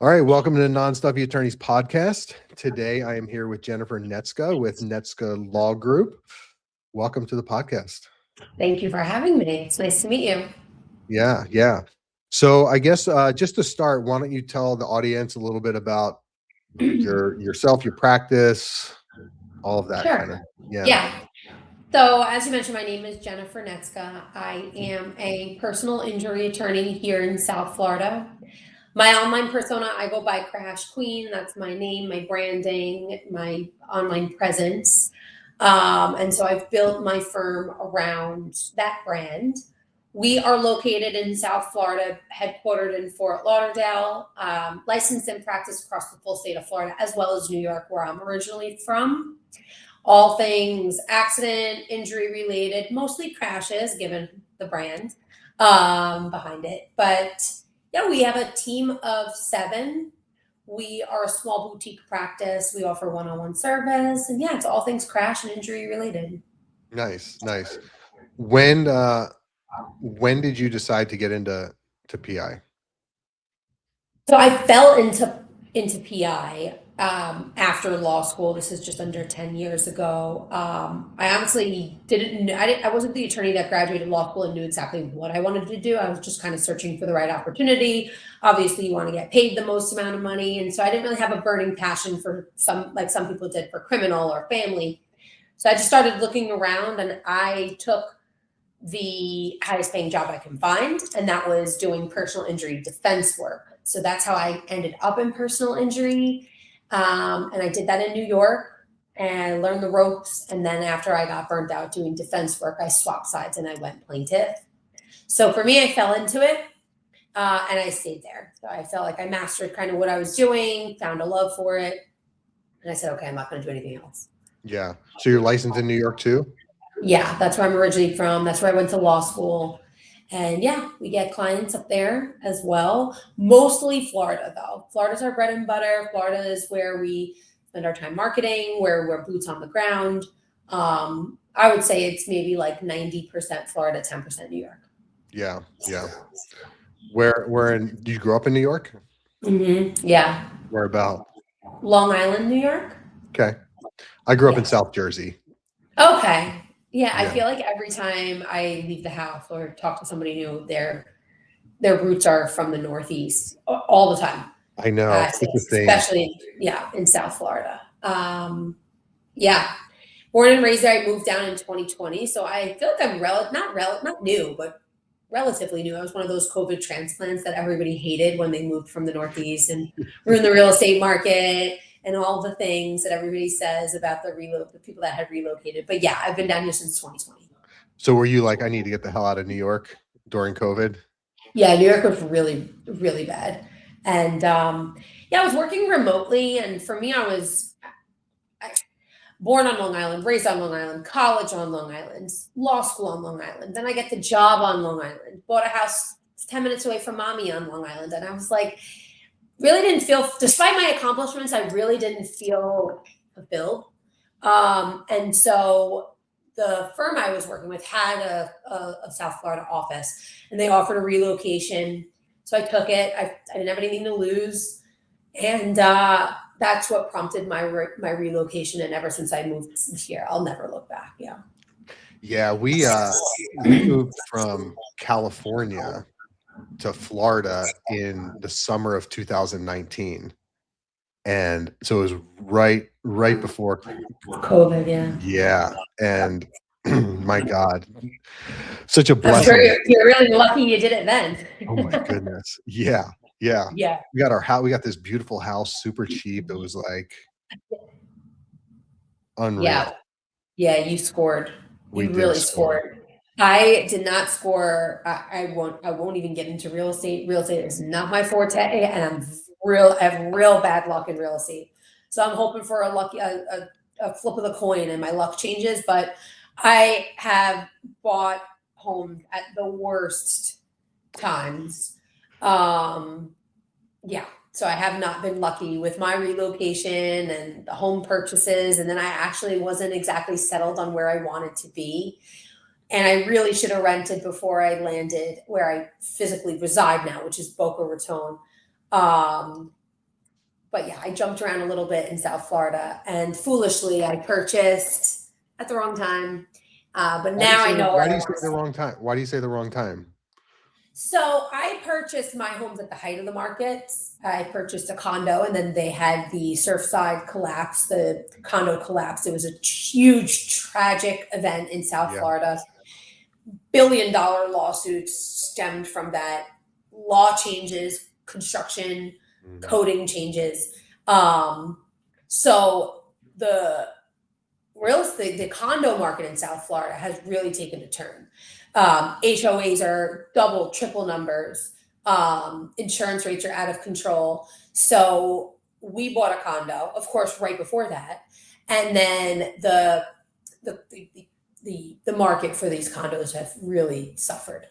All right, welcome to the Non-Stuffy Attorneys podcast. Today, I am here with Jennifer Netska with Netska Law Group. Welcome to the podcast. Thank you for having me. It's nice to meet you. Yeah. So I guess just to start, why don't you tell the audience a little bit about yourself, your practice, all of that kind of. Yeah. So as you mentioned, my name is Jennifer Netska. I am a personal injury attorney here in South Florida. My online persona, I go by Crash Queen. That's my name, my branding, my online presence. And so I've built my firm around that brand. We are located in South Florida, headquartered in Fort Lauderdale, licensed and practiced across the full state of Florida, as well as New York, where I'm originally from. All things accident, injury related, mostly crashes, given the brand behind it. But yeah, we have a team of 7. We are a small boutique practice. We offer one-on-one service, and yeah, it's all things crash and injury related. Nice. When did you decide to get into PI? So I fell into PI after law school. This is just under 10 years ago. I honestly didn't know, I wasn't the attorney that graduated law school and knew exactly what I wanted to do. I was just kind of searching for the right opportunity. Obviously, you want to get paid the most amount of money. And so I didn't really have a burning passion for some people did for criminal or family. So I just started looking around, and I took the highest paying job I can find, and that was doing personal injury defense work. So that's how I ended up in personal injury. And I did that in New York and learned the ropes. And then after I got burnt out doing defense work, I swapped sides and I went plaintiff. So for me, I fell into it and I stayed there. So I felt like I mastered kind of what I was doing, found a love for it. And I said, okay, I'm not going to do anything else. Yeah. So you're licensed in New York too? Yeah, that's where I'm originally from. That's where I went to law school. And yeah, we get clients up there as well. Mostly Florida, though. Florida's our bread and butter. Florida is where we spend our time marketing, where we're boots on the ground. I would say it's maybe like 90% Florida, 10% New York. Yeah. Where did you grow up in New York? Mm-hmm. Yeah. Where about? Long Island, New York. Okay. I grew up in South Jersey. Okay. Yeah, I feel like every time I leave the house or talk to somebody new, their roots are from the Northeast all the time. I know, especially in South Florida. Born and raised there. I moved down in 2020, so I feel like I'm not new, but relatively new. I was one of those COVID transplants that everybody hated when they moved from the Northeast and ruined the real estate market and all the things that everybody says about the people that had relocated. But yeah, I've been down here since 2020. So were you like, I need to get the hell out of New York during COVID? Yeah, New York was really, really bad. And I was working remotely. And for me, I was born on Long Island, raised on Long Island, college on Long Island, law school on Long Island. Then I get the job on Long Island, bought a house 10 minutes away from mommy on Long Island. And I was like, really didn't feel, despite my accomplishments, I really didn't feel fulfilled. And so the firm I was working with had a South Florida office, and they offered a relocation. So I took it. I didn't have anything to lose. And that's what prompted my relocation. And ever since I moved here, I'll never look back. Yeah, we moved from California to Florida in the summer of 2019. And so it was right before COVID. Yeah. And my God, such a blessing. You're really lucky you did it then. Oh my goodness. Yeah. We got our house. We got this beautiful house, super cheap. It was like unreal. Yeah, you scored. You really scored. I did not score. I won't even get into real estate. Real estate is not my forte, and I have real bad luck in real estate. So I'm hoping for a flip of the coin and my luck changes. But I have bought homes at the worst times. So I have not been lucky with my relocation and the home purchases. And then I actually wasn't exactly settled on where I wanted to be. And I really should have rented before I landed where I physically reside now, which is Boca Raton. but yeah, I jumped around a little bit in South Florida, and foolishly I purchased at the wrong time. But now I know Why what do I you say want. the wrong time? Why do you say the wrong time? So I purchased my homes at the height of the market. I purchased a condo, and then they had the Surfside collapse, the condo collapse. It was a huge, tragic event in South Yeah. Florida. $1 billion lawsuits stemmed from that. Law changes, construction, coding changes. So the real estate, the condo market in South Florida has really taken a turn. HOAs are double, triple numbers. Insurance rates are out of control. So we bought a condo, of course, right before that, and then the market for these condos have really suffered.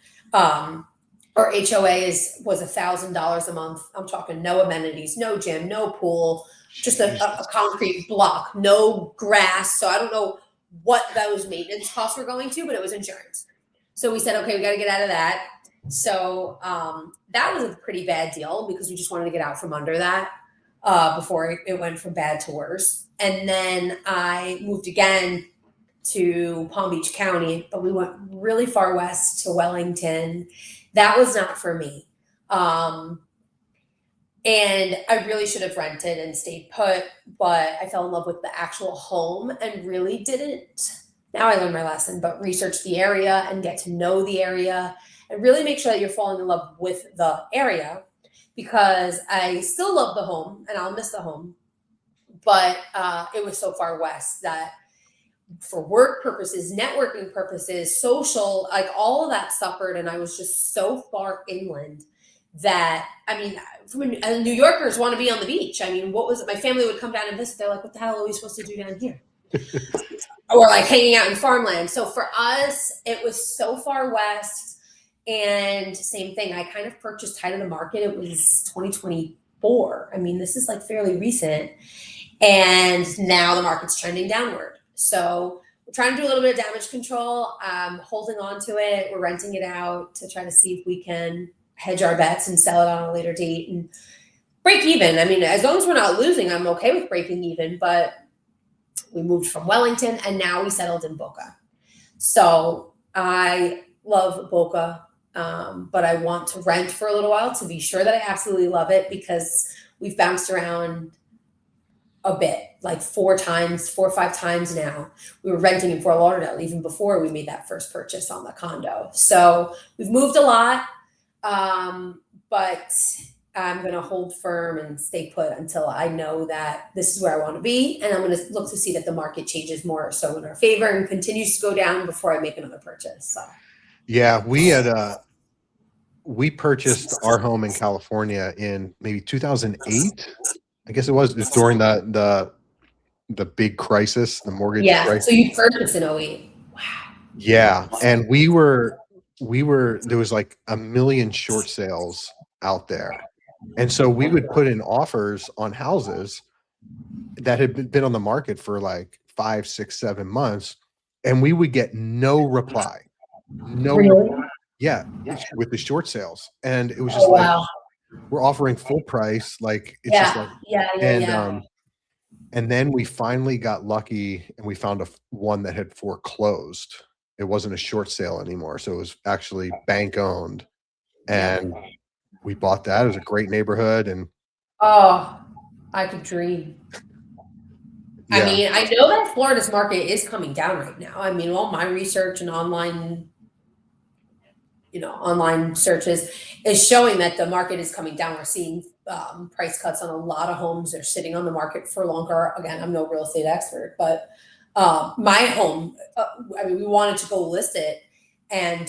Our HOA was $1,000 a month. I'm talking no amenities, no gym, no pool, just a concrete block, no grass. So I don't know what those maintenance costs were going to, but it was insurance. So we said, okay, we got to get out of that. So that was a pretty bad deal because we just wanted to get out from under that before it went from bad to worse. And then I moved again to Palm Beach County, but we went really far west to Wellington. That was not for me. And I really should have rented and stayed put, but I fell in love with the actual home and really didn't. Now I learned my lesson, but research the area and get to know the area and really make sure that you're falling in love with the area, because I still love the home and I'll miss the home, but it was so far west that for work purposes, networking purposes, social, like all of that suffered. And I was just so far inland that, I mean, New Yorkers want to be on the beach. I mean, what was it? My family would come down and visit. They're like, what the hell are we supposed to do down here? Or like hanging out in farmland. So for us, it was so far west. And same thing, I kind of purchased height of the market. It was 2024. I mean, this is like fairly recent. And now the market's trending downward. So we're trying to do a little bit of damage control, holding on to it. We're renting it out to try to see if we can hedge our bets and sell it on a later date and break even. I mean, as long as we're not losing, I'm okay with breaking even, but we moved from Wellington and now we settled in Boca. So I love Boca, but I want to rent for a little while to be sure that I absolutely love it, because we've bounced around a bit, like 4 or 5 times now. We were renting in Fort Lauderdale even before we made that first purchase on the condo. So we've moved a lot, but I'm going to hold firm and stay put until I know that this is where I want to be. And I'm going to look to see that the market changes more so in our favor and continues to go down before I make another purchase. So Yeah, we purchased our home in California in maybe 2008. I guess it was during the big crisis, the mortgage crisis. So you purchased in 08. Wow. Yeah, and we were there was like a million short sales out there. And so we would put in offers on houses that had been on the market for like 5, 6, 7 months, and we would get no reply. Really? Yeah, with the short sales. And it was Oh, just like, wow. we're offering full price. Like, it's just like, and then we finally got lucky and we found one that had foreclosed. It wasn't a short sale anymore. So it was actually bank owned. And we bought that. It was a great neighborhood. And oh, I could dream. yeah. I mean, I know that Florida's market is coming down right now. I mean, all my research and online searches is showing that the market is coming down. We're seeing price cuts on a lot of homes. They're sitting on the market for longer. Again, I'm no real estate expert, but my home, I mean, we wanted to go list it, and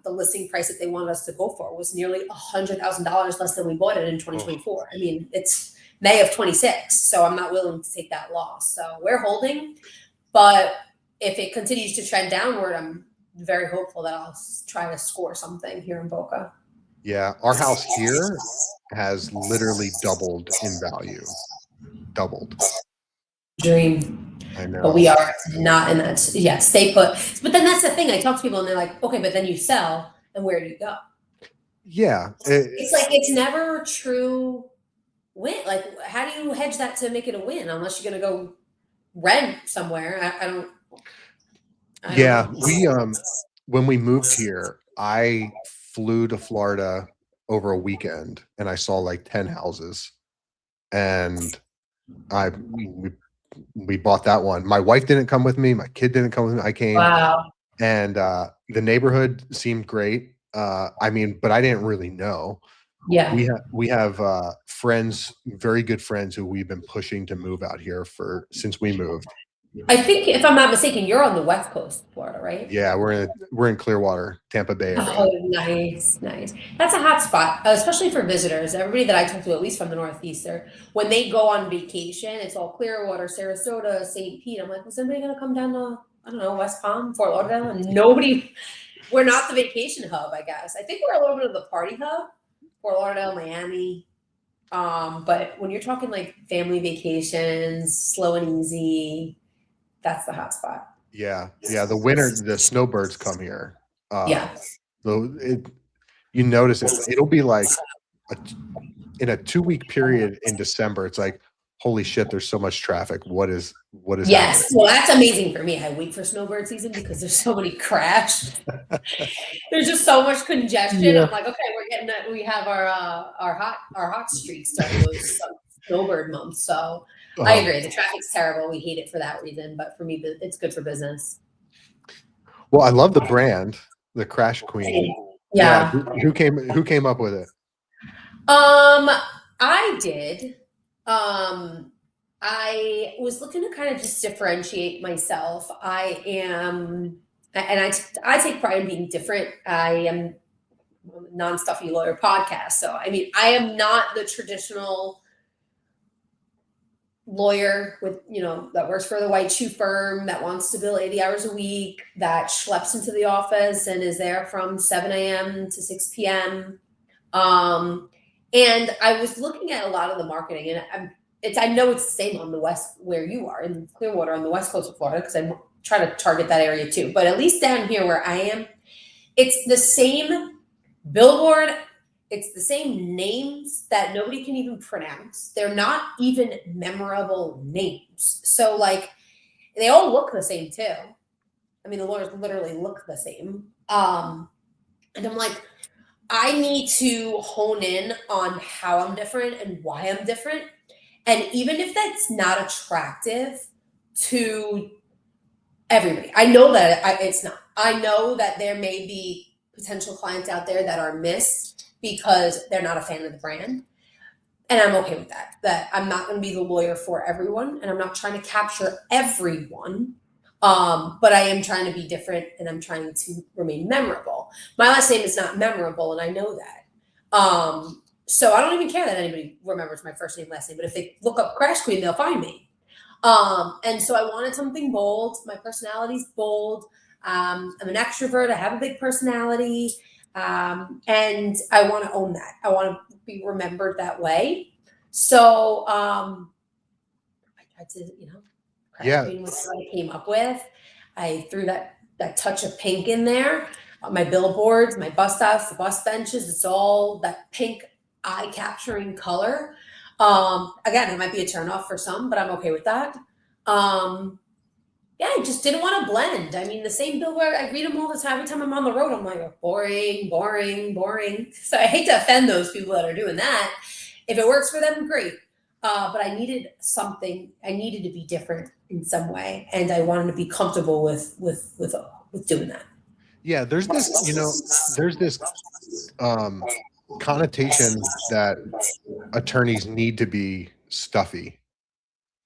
the listing price that they wanted us to go for was nearly $100,000 less than we bought it in 2024. I mean, it's May of 26, so I'm not willing to take that loss. So we're holding, but if it continues to trend downward, I'm very hopeful that I'll try to score something here in Boca. Yeah, our house here has literally doubled in value. Doubled. Dream. I know. But we are not in that. Yeah, stay put. But then that's the thing. I talk to people and they're like, okay, but then you sell, and where do you go? Yeah. It's like, it's never true win? Like, how do you hedge that to make it a win? Unless you're gonna go rent somewhere. I don't Yeah, know. we when we moved here, I flew to Florida over a weekend and I saw like 10 houses and I we bought that one. My wife didn't come with me, my kid didn't come with me. I came Wow. and the neighborhood seemed great. I mean, but I didn't really know. Yeah. We have friends, very good friends who we've been pushing to move out here for since we moved. I think if I'm not mistaken, you're on the west coast of Florida, right? Yeah, we're in Clearwater, Tampa Bay area. Oh, nice, nice. That's a hot spot, especially for visitors. Everybody that I talk to, at least from the Northeast, when they go on vacation, it's all Clearwater, Sarasota, St. Pete. I'm like, was anybody gonna come down to, I don't know, West Palm, Fort Lauderdale? And nobody, we're not the vacation hub, I guess. I think we're a little bit of the party hub, Fort Lauderdale, Miami. But when you're talking like family vacations, slow and easy, that's the hot spot. Yeah, yeah. The winter, the snowbirds come here. Yeah. So you notice it. It'll be like a, in a 2 week period in December. It's like, holy shit, there's so much traffic. What is happening? Yes, well, that's amazing for me. I wait for snowbird season because there's so many crash. There's just so much congestion. Yeah. I'm like, okay, we're getting that. We have our hot streak starting those snowbird months. So I agree. The traffic's terrible. We hate it for that reason, but for me, it's good for business. Well, I love the brand, the Crash Queen. Yeah. Who came up with it? I did. I was looking to kind of just differentiate myself. I am, and I take pride in being different. I am a Non-Stuffy lawyer podcast. So, I mean, I am not the traditional lawyer with, that works for the white shoe firm that wants to bill 80 hours a week, that schleps into the office and is there from 7 a.m. to 6 p.m. And I was looking at a lot of the marketing, and I know it's the same on the west where you are in Clearwater on the west coast of Florida, because I'm trying to target that area too. But at least down here where I am, it's the same billboard. It's the same names that nobody can even pronounce. They're not even memorable names. So like, they all look the same too. I mean, the lawyers literally look the same. And I'm like, I need to hone in on how I'm different and why I'm different. And even if that's not attractive to everybody, I know that it's not. I know that there may be potential clients out there that are missed because they're not a fan of the brand. And I'm okay with that. That I'm not going to be the lawyer for everyone, and I'm not trying to capture everyone. But I am trying to be different, and I'm trying to remain memorable. My last name is not memorable, and I know that. So I don't even care that anybody remembers my first name, last name. But if they look up Crash Queen, they'll find me. And so I wanted something bold. My personality's bold. I'm an extrovert. I have a big personality. And I want to own that. I want to be remembered that way. So I tried to, Crash Queen was what I came up with. I threw that touch of pink in there. My billboards, my bus stops, the bus benches, it's all that pink eye-capturing color. Again, it might be a turnoff for some, but I'm okay with that. Yeah, I just didn't want to blend. I mean, the same billboard, I read them all the time. Every time I'm on the road, I'm like, boring, boring, boring. So I hate to offend those people that are doing that. If it works for them, great. But I needed something. I needed to be different in some way, and I wanted to be comfortable with doing that. Yeah, there's this connotation that attorneys need to be stuffy,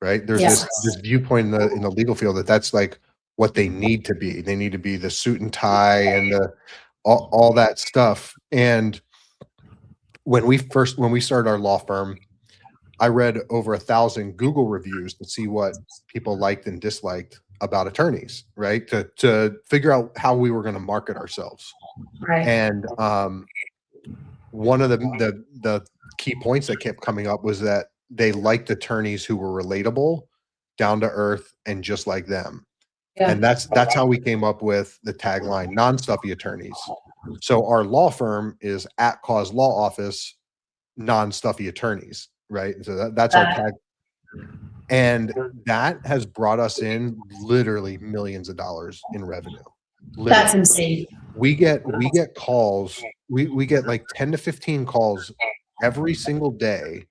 right? There's this viewpoint in the legal field that's like what they need to be. They need to be the suit and tie and all that stuff. And when we started our law firm, I read over 1,000 Google reviews to see what people liked and disliked about attorneys, right? To figure out how we were going to market ourselves. Right. And one of the key points that kept coming up was that they liked attorneys who were relatable, down to earth, and just like them. Yeah. And that's how we came up with the tagline, non-stuffy attorneys. So our law firm is at Cause Law Office, non-stuffy attorneys. right? So that's our tag. And that has brought us in literally millions of dollars in revenue. Literally. That's insane. We get calls. We get like 10 to 15 calls every single day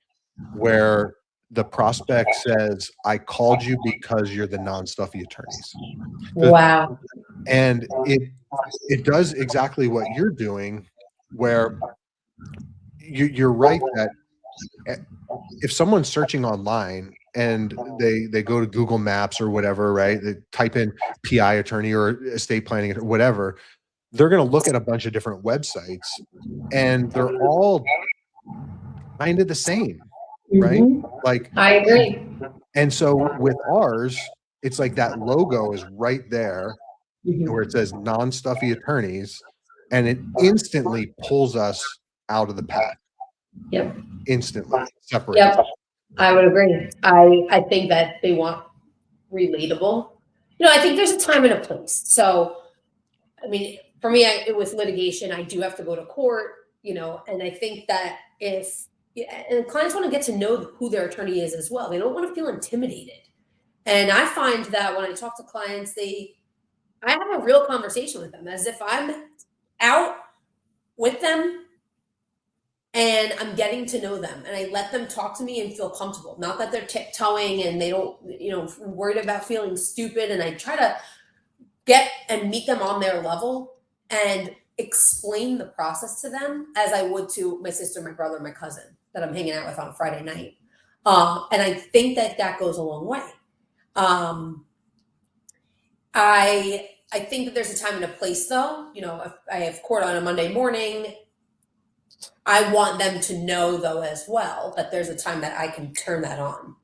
where the prospect says, I called you because you're the non-stuffy attorneys. Wow. And it does exactly what you're doing, where you're right that if someone's searching online and they go to Google Maps or whatever, right? They type in PI attorney or estate planning or whatever, they're going to look at a bunch of different websites and they're all kind of the same, right? Like, I agree. and so with ours, it's like that logo is right there where it says non-stuffy attorneys, and it instantly pulls us out of the pack. Yep. Instantly separates. Yep. I would agree. I think that they want relatable. I think there's a time and a place. So, I mean, for me, with litigation, I do have to go to court, and I think that and clients want to get to know who their attorney is as well. They don't want to feel intimidated. And I find that when I talk to clients, I have a real conversation with them as if I'm out with them and I'm getting to know them, and I let them talk to me and feel comfortable. Not that they're tiptoeing and they don't, worried about feeling stupid. And I try to get and meet them on their level and explain the process to them as I would to my sister, my brother, my cousin that I'm hanging out with on a Friday night. And I think that goes a long way. I think that there's a time and a place, though. If I have court on a Monday morning, I want them to know, though, as well, that there's a time that I can turn that on.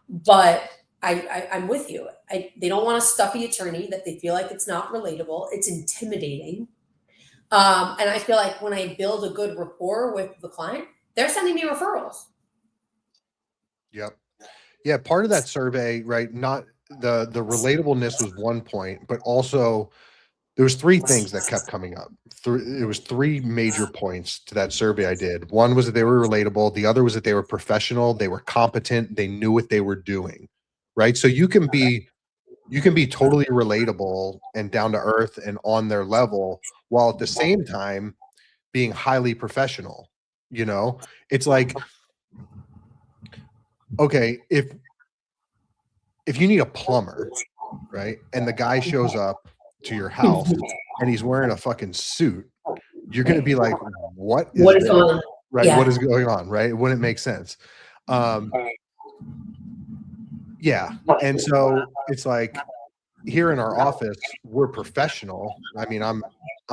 But I'm with you. They don't want a stuffy attorney that they feel like it's not relatable. It's intimidating. And I feel like when I build a good rapport with the client, they're sending me referrals. Yep. Yeah. Part of that survey, right? Not the relatableness was one point, but also there was three things that kept coming up. It was three major points to that survey I did. One was that they were relatable. The other was that they were professional. They were competent. They knew what they were doing, right? So you can be totally relatable and down to earth and on their level, while at the same time being highly professional. It's like, okay, if you need a plumber, right, and the guy shows up to your house and he's wearing a fucking suit, you're going to be like, what is going on? Right? Yeah. What is going on? Right? It wouldn't make sense. Yeah. And so it's like, here in our office, we're professional. I mean, I'm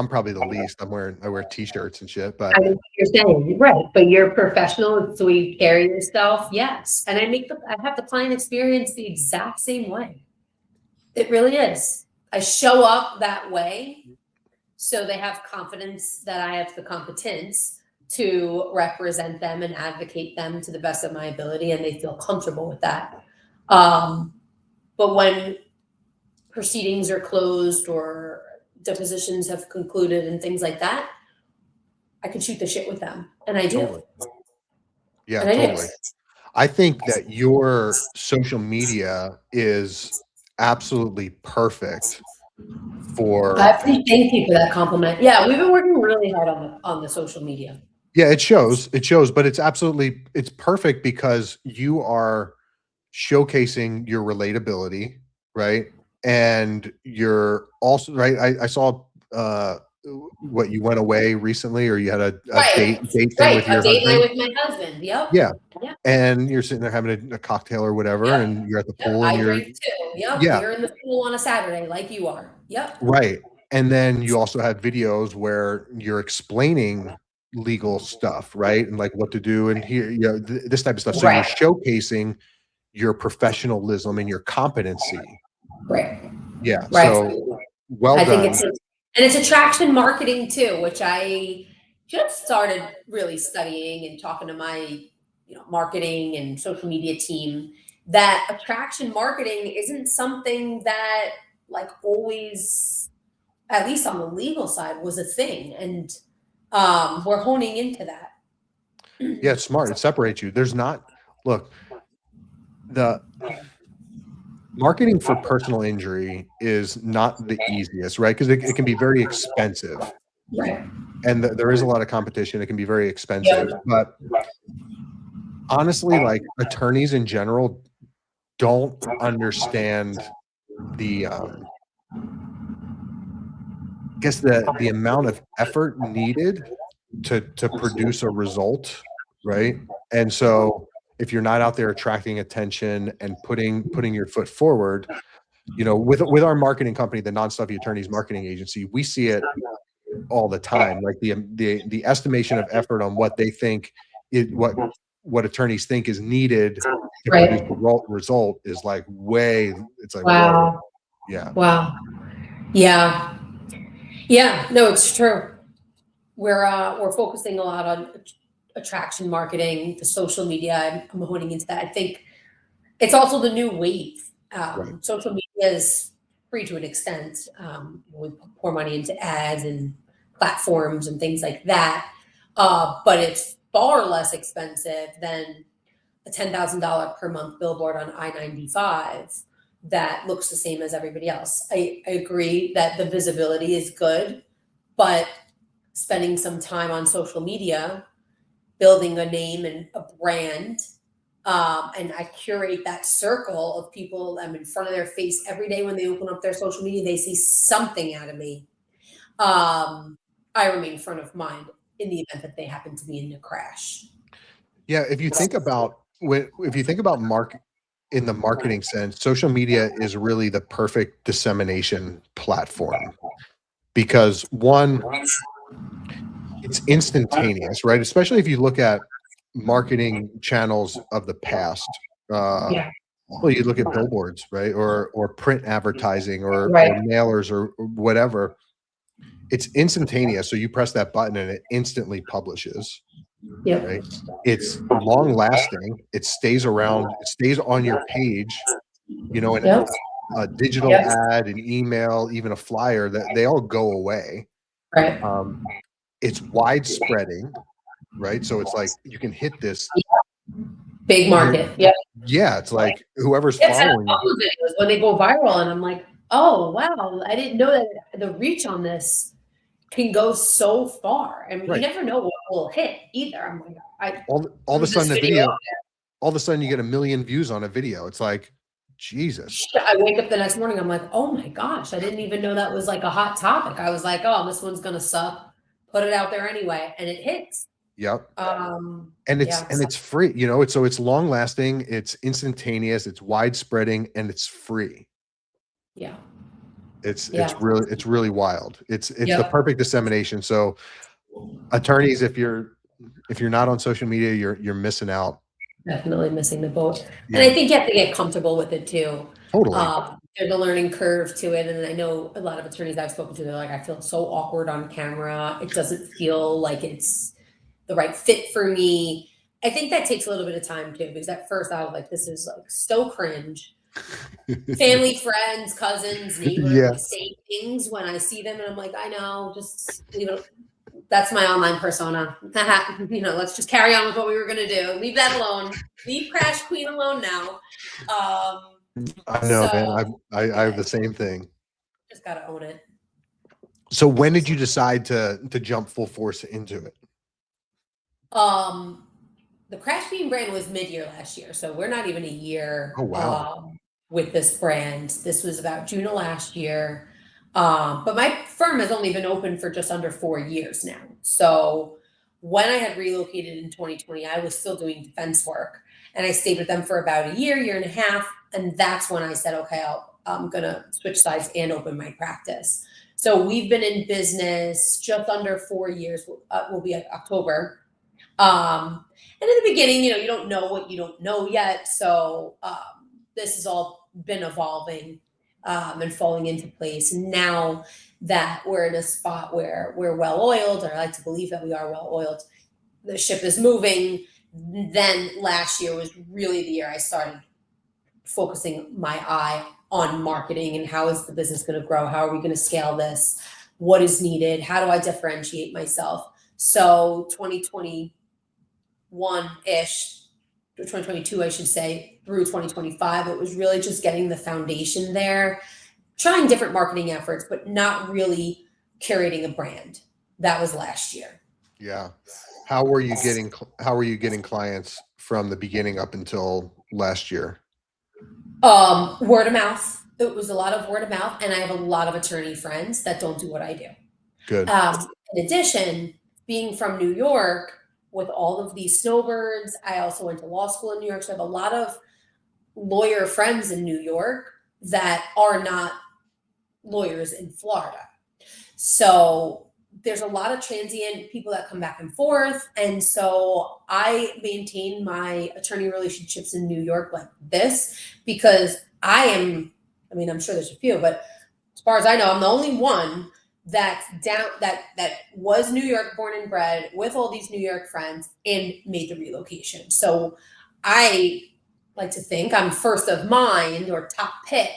probably the least. I wear t-shirts and shit, but I mean, you're saying right, but you're professional. It's the way you carry yourself. Yes. And I have the client experience the exact same way. It really is. I show up that way so they have confidence that I have the competence to represent them and advocate them to the best of my ability, and they feel comfortable with that. But when proceedings are closed or depositions have concluded and things like that, I can shoot the shit with them, and I do. Totally. Yeah, and I totally. do. I think that your social media is absolutely perfect for. I thank you for that compliment. Yeah, we've been working really hard on the social media. Yeah, it shows, but it's perfect because you are showcasing your relatability, right? And you're also right. I saw what you went away recently, or you had a date thing with your date husband. night with my husband. Yep. Yeah. And you're sitting there having a cocktail or whatever, and you're at the pool, and I drink too. Yep. Yeah. You're in the pool on a Saturday, like you are. Yep. Right. And then you also have videos where you're explaining legal stuff, right? And like what to do and here, this type of stuff. So you're showcasing your professionalism and your competency. Right. Yeah. Right. So well done. Think it's attraction marketing too, which I just started really studying and talking to my marketing and social media team. That attraction marketing isn't something that like always, at least on the legal side, was a thing, and we're honing into that. Yeah, it's smart. It separates you. There's not look, the marketing for personal injury is not the easiest, right? Because it can be very expensive, Right. and there is a lot of competition. It can be very expensive, Yep. but honestly, like attorneys in general don't understand the guess the amount of effort needed to produce a result, right? And so if you're not out there attracting attention and putting your foot forward, you know, with our marketing company, the Non-Stuffy Attorneys Marketing Agency, we see it all the time. Like the estimation of effort on what they think it what attorneys think is needed to produce Right. the result is like way. It's like whoa, Wow. yeah, Wow. Yeah. Yeah. No, it's true. We're focusing a lot on attraction marketing, the social media. I'm honing into that. I think it's also the new wave. right. Social media is free to an extent. We pour money into ads and platforms and things like that, but it's far less expensive than a $10,000 per month billboard on I-95 that looks the same as everybody else. I agree that the visibility is good, but spending some time on social media, building a name and a brand, and I curate that circle of people. I'm in front of their face every day when they open up their social media. They see something out of me. I remain front of mind in the event that they happen to be in a crash. Yeah, if you think about if you think about in the marketing sense, social media is really the perfect dissemination platform because one, it's instantaneous, right? Especially if you look at marketing channels of the past. Yeah. Well, you look at billboards, right? Or print advertising or Right. mailers or whatever. It's instantaneous. So you press that button and it instantly publishes, Yep. right? It's long lasting. It stays around. It stays on your page. You know, and Yep. a digital Yep. ad, an email, even a flyer, that they all go away. Right. It's widespreading, right? So it's like you can hit this. Big market. Yep. Yeah, it's like whoever's It's that following. bubble videos when they go viral, and I'm like, oh wow, I didn't know that the reach on this can go so far. I mean, you Right. never know what will hit either. I'm like, I All of threw a this sudden, a video video. out All of a sudden, you get 1 million views on a video. It's like, Jesus. there. I wake up the next morning, I'm like, oh my gosh, I didn't even know that was like a hot topic. I was like, oh, this one's gonna suck. Put it out there anyway, and it hits. Yep. Yeah, And it's free. You know, it's long lasting. It's instantaneous. It's widespreading, and it's free. yeah, It's yeah. really wild. It's the Yep. perfect dissemination. So attorneys, if you're not on social media, you're missing out. Definitely missing the boat. And I Yeah, think you have to get comfortable with it too. totally. There's a learning curve to it. And I know a lot of attorneys I've spoken to, they're like, I feel so awkward on camera. It doesn't feel like it's the right fit for me. I think that takes a little bit of time too, because at first I was like, this is like so cringe. Family, friends, cousins, neighbors, Yeah. like say things when I see them and I'm like, I know, just leave it. That's my online persona. You know, let's just carry on with what we were gonna do. Leave that alone. Leave Crash Queen alone now. I know, man. So I have yeah, the same thing. just gotta own it. So when did you decide to jump full force into it? Um, the Crash Queen brand was mid-year last year, so we're not even a year Oh wow. with this brand. This was about June of last year. But my firm has only been open for just under 4 years now. So when I had relocated in 2020, I was still doing defense work, and I stayed with them for about a year, year and a half, and that's when I said, okay, I'm gonna switch sides and open my practice. So we've been in business just under 4 years. Will be October. And in the beginning, you know, you don't know what you don't know yet. So this has all been evolving and falling into place. Now that we're in a spot where we're well oiled, or I like to believe that we are well oiled, the ship is moving. Then last year was really the year I started focusing my eye on marketing and how is the business going to grow? How are we going to scale this? What is needed? How do I differentiate myself? So 2021-ish, 2022, I should say, through 2025. It was really just getting the foundation there, trying different marketing efforts, but not really curating a brand. That was last year. Yeah. How were you getting clients from the beginning up until last year? Word of mouth. It was a lot of word of mouth, and I have a lot of attorney friends that don't do what I do. Good. In addition, being from New York with all of these snowbirds, I also went to law school in New York, so I have a lot of lawyer friends in New York that are not lawyers in Florida. So there's a lot of transient people that come back and forth. And so I maintain my attorney relationships in New York like this because I'm sure there's a few, but as far as I know, I'm the only one that's down that was New York born and bred with all these New York friends and made the relocation. So I like to think I'm first of mind or top pick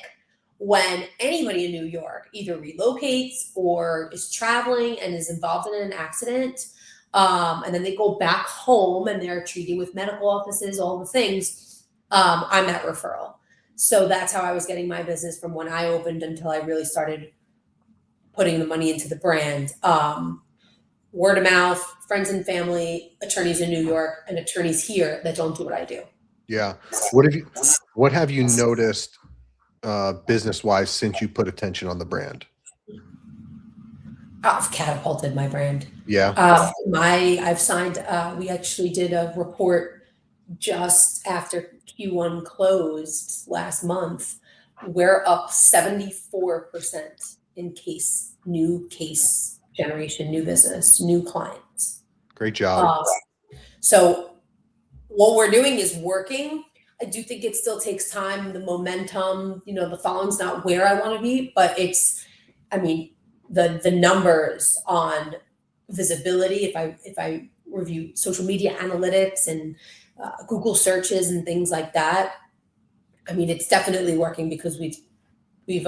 when anybody in New York either relocates or is traveling and is involved in an accident, and then they go back home and they're treating with medical offices, all the things, I'm at referral. So that's how I was getting my business from when I opened until I really started putting the money into the brand. Word of mouth, friends and family, attorneys in New York, and attorneys here that don't do what I do. Yeah. What have you noticed business wise since you put attention on the brand? I've catapulted my brand. Yeah. I've signed. We actually did a report just after Q1 closed last month. We're up 74% in new case generation, new business, new clients. Great job. So what we're doing is working. I do think it still takes time, the momentum, the following's not where I want to be, but the numbers on visibility, if I review social media analytics and Google searches and things like that, it's definitely working because we've seen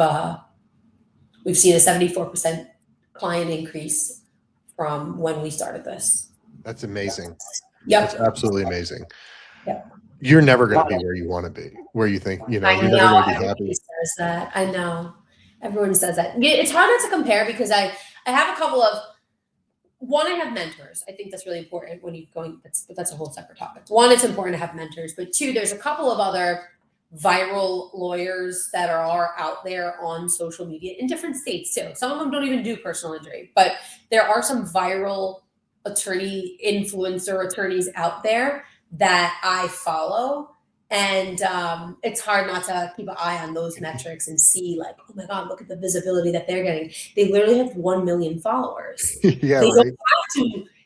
a 74% client increase from when we started this. That's amazing. Yep. That's absolutely amazing. Yep. You're never going to be where you want to be, where you think, you're never going to be happy. Says that. I know. Everyone says that. It's hard not to compare because I have a couple of, one, I have mentors. I think that's really important when you're going, that's a whole separate topic. One, it's important to have mentors, but two, there's a couple of other viral lawyers that are out there on social media in different states too. Some of them don't even do personal injury, but there are some viral influencer attorneys out there that I follow. And it's hard not to keep an eye on those metrics and see like, oh my God, look at the visibility that they're getting. They literally have 1 million followers. Yeah,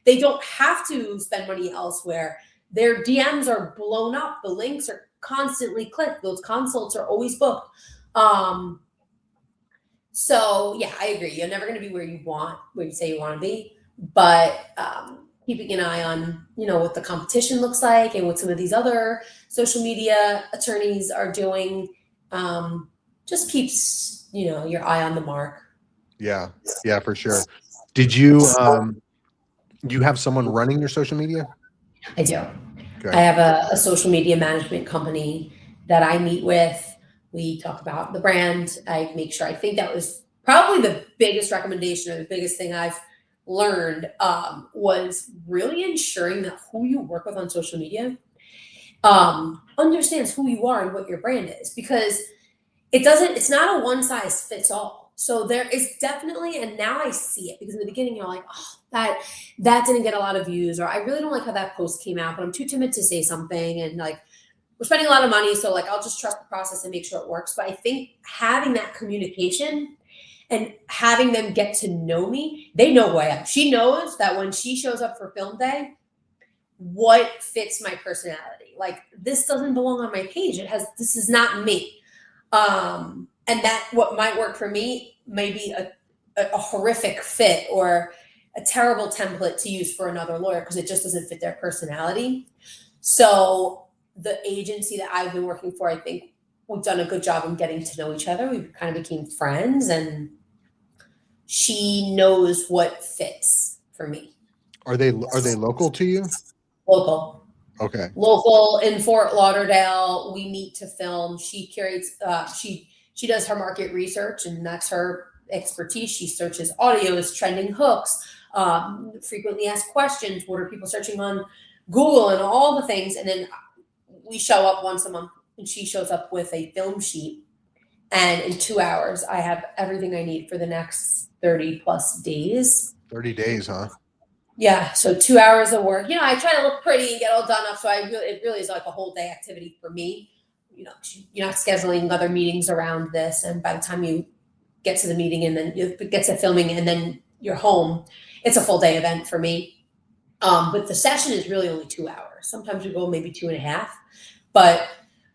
they don't have to spend money elsewhere. Their DMs are blown up. The links are constantly clicked. Those consults are always booked. So yeah, I agree. You're never going to be where you say you want to be, but keeping an eye on, what the competition looks like and what some of these other social media attorneys are doing, just keeps, your eye on the mark. Yeah. Yeah, for sure. Did you, you have someone running your social media? I do. Okay. I have a social media management company that I meet with. We talk about the brand. I make sure, I think that was probably the biggest recommendation or the biggest thing I've learned was really ensuring that who you work with on social media understands who you are and what your brand is, because it's not a one size fits all. So there is definitely, and now I see it, because in the beginning you're like, oh, that didn't get a lot of views, or I really don't like how that post came out, but I'm too timid to say something, and like we're spending a lot of money, so like I'll just trust the process and make sure it works. But I think having that communication and having them get to know me, they know who I am. She knows that when she shows up for film day, what fits my personality. Like, this doesn't belong on my page. This is not me. And that what might work for me may be a horrific fit or a terrible template to use for another lawyer because it just doesn't fit their personality. So the agency that I've been working for, I think we've done a good job in getting to know each other. We kind of became friends, and she knows what fits for me. Are they local to you? Local. Okay. Local in Fort Lauderdale, we meet to film. She curates. She does her market research, and that's her expertise. She searches audios, trending hooks, frequently asked questions. What are people searching on Google, and all the things. And then we show up once a month, and she shows up with a film sheet. And in 2 hours, I have everything I need for the next 30 plus days. 30 days, huh? Yeah, so 2 hours of work. I try to look pretty and get all done up. So it really is like a whole day activity for me. You're not scheduling other meetings around this, and by the time you get to the meeting and then you get to filming and then you're home, it's a full day event for me. But the session is really only 2 hours. Sometimes we go maybe 2.5, but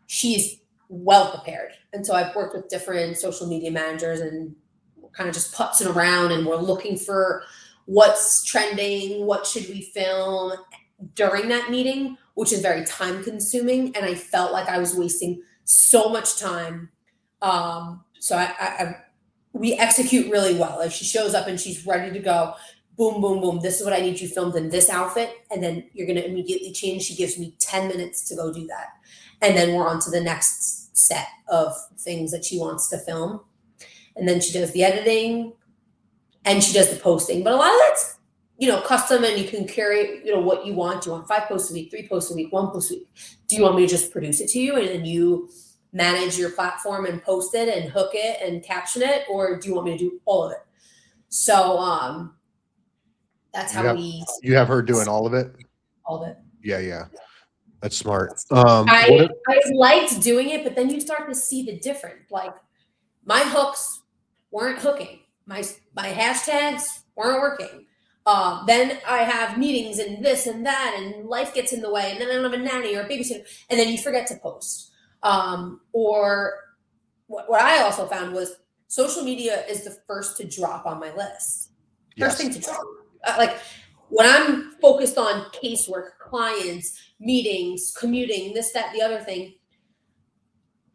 she's well prepared. And so I've worked with different social media managers, and we're kind of just putzing around, and we're looking for what's trending, what should we film during that meeting, which is very time consuming. And I felt like I was wasting so much time. So we execute really well. Like, she shows up and she's ready to go. Boom, boom, boom. This is what I need you filmed in this outfit. And then you're going to immediately change. She gives me 10 minutes to go do that. And then we're on to the next set of things that she wants to film. And then she does the editing and she does the posting. But a lot of that's, custom, and you can curate, what you want. Do you want 5 posts a week, 3 posts a week, 1 post a week? Do you want me to just produce it to you and then you manage your platform and post it and hook it and caption it? Or do you want me to do all of it? So that's how you have her doing all of it? All of it. Yeah. That's smart. I liked doing it, but then you start to see the difference. Like, my hooks weren't hooking. My hashtags weren't working. Then I have meetings and this and that, and life gets in the way, and then I don't have a nanny or a babysitter, and then you forget to post. Or what I also found was social media is the first to drop on my list. First thing to drop. Like, when I'm focused on casework, clients, meetings, commuting, this, that, the other thing,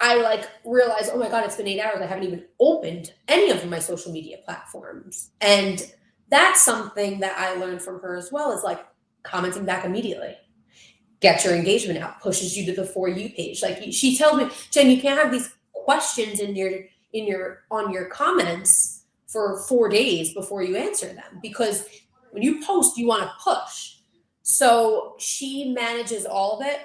I realize, oh my God, it's been 8 hours. I haven't even opened any of my social media platforms. And that's something that I learned from her as well, is commenting back immediately. Get your engagement out, pushes you to the For You page. Like, she tells me, Jen, you can't have these questions on your comments for 4 days before you answer them, because when you post, you want to push. So she manages all of it.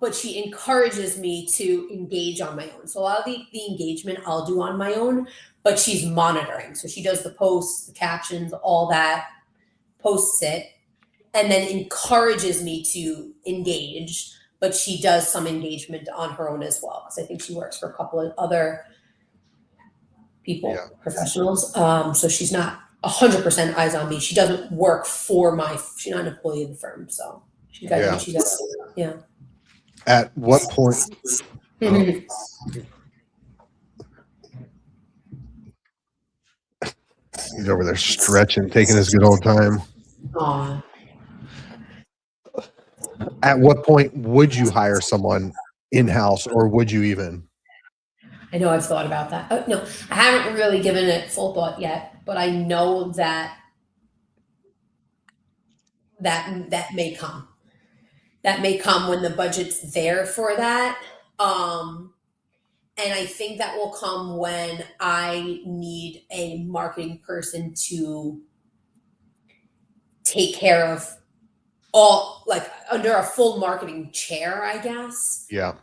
But she encourages me to engage on my own. So a lot of the engagement I'll do on my own, but she's monitoring. So she does the posts, the captions, all that, posts it, and then encourages me to engage. But she does some engagement on her own as well, because I think she works for a couple of other people, professionals. So she's not 100% eyes on me. She doesn't work for she's not an employee of the firm. So she does. Yeah. At what point? He's over there stretching, taking his good old time. Aww. At what point would you hire someone in-house, or would you even? I know I've thought about that. No, I haven't really given it full thought yet, but I know that may come. That may come when the budget's there for that. And I think that will come when I need a marketing person to take care of all, under a full marketing chair, I guess. Yeah.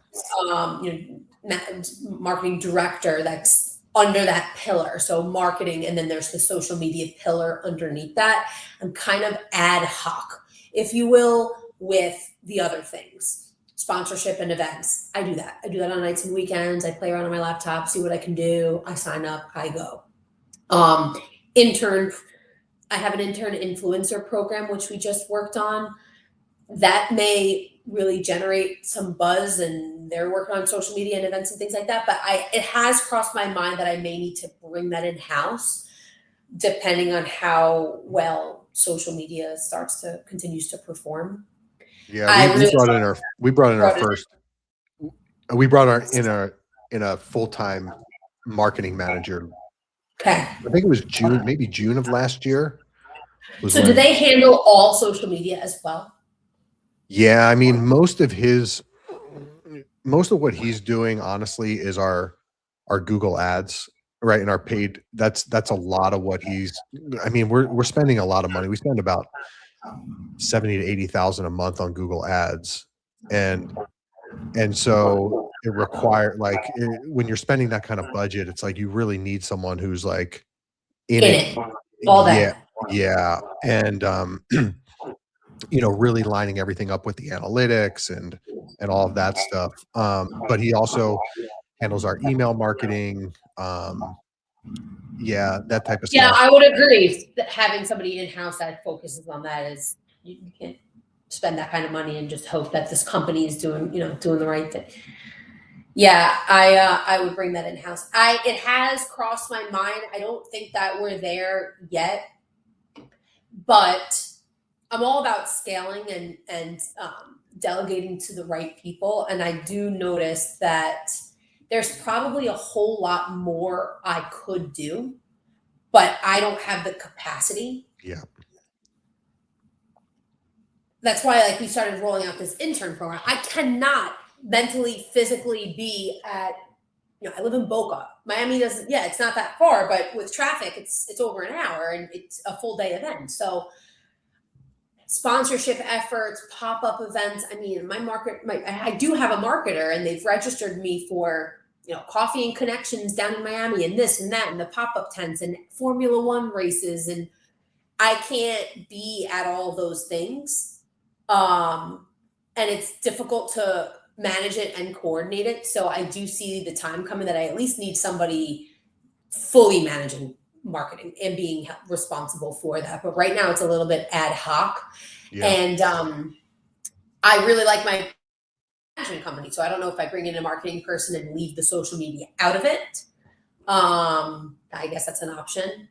Marketing director that's under that pillar. So marketing, and then there's the social media pillar underneath that. I'm kind of ad hoc, if you will, with the other things, sponsorship and events. I do that on nights and weekends. I play around on my laptop, see what I can do. I sign up, I go. Intern, I have an intern influencer program, which we just worked on. That may really generate some buzz, and they're working on social media and events and things like that. But it has crossed my mind that I may need to bring that in-house, depending on how well social media continues to perform. Yeah, we brought in a full-time marketing manager. Okay. I think it was June of last year. So do they handle all social media as well? Yeah, I mean, most of what he's doing, honestly, is our Google ads, right? And our paid. That's a lot of what he's. I mean, we're spending a lot of money. We spend about 70 to 80,000 a month on Google ads, and so it require like when you're spending that kind of budget, it's like you really need someone who's like in In it. it all Yeah, day. yeah, and really lining everything up with the analytics and all of that stuff. But he also handles our email marketing. Yeah, that type of Yeah, stuff. I would agree that having somebody in-house that focuses on that is, you can't spend that kind of money and just hope that this company is doing the right thing. Yeah, I would bring that in-house. It has crossed my mind. I don't think that we're there yet, but I'm all about scaling and delegating to the right people. And I do notice that there's probably a whole lot more I could do, but I don't have the capacity. Yeah, That's why, like, we started rolling out this intern program. I cannot mentally, physically be at, I live in Boca. Miami doesn't, yeah, it's not that far, but with traffic, it's over an hour and it's a full day event. So sponsorship efforts, pop-up events. I mean, I do have a marketer and they've registered me for, coffee and connections down in Miami and this and that and the pop-up tents and Formula One races. And I can't be at all those things. And it's difficult to manage it and coordinate it. So I do see the time coming that I at least need somebody fully managing marketing and being responsible for that. But right now it's a little bit ad hoc. yeah, And I really like my management company. So I don't know if I bring in a marketing person and leave the social media out of it. I guess that's an option.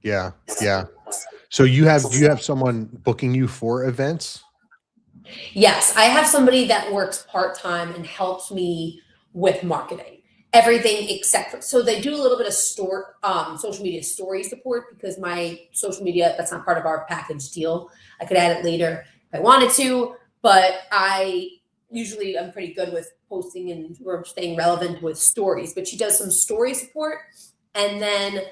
yeah, yeah. So do you have someone booking you for events? Yes, I have somebody that works part-time and helps me with marketing. Everything except for, so they do a little bit of social media story support because my social media, that's not part of our package deal. I could add it later if I wanted to, but I'm pretty good with posting and we're staying relevant with stories, but she does some story support and then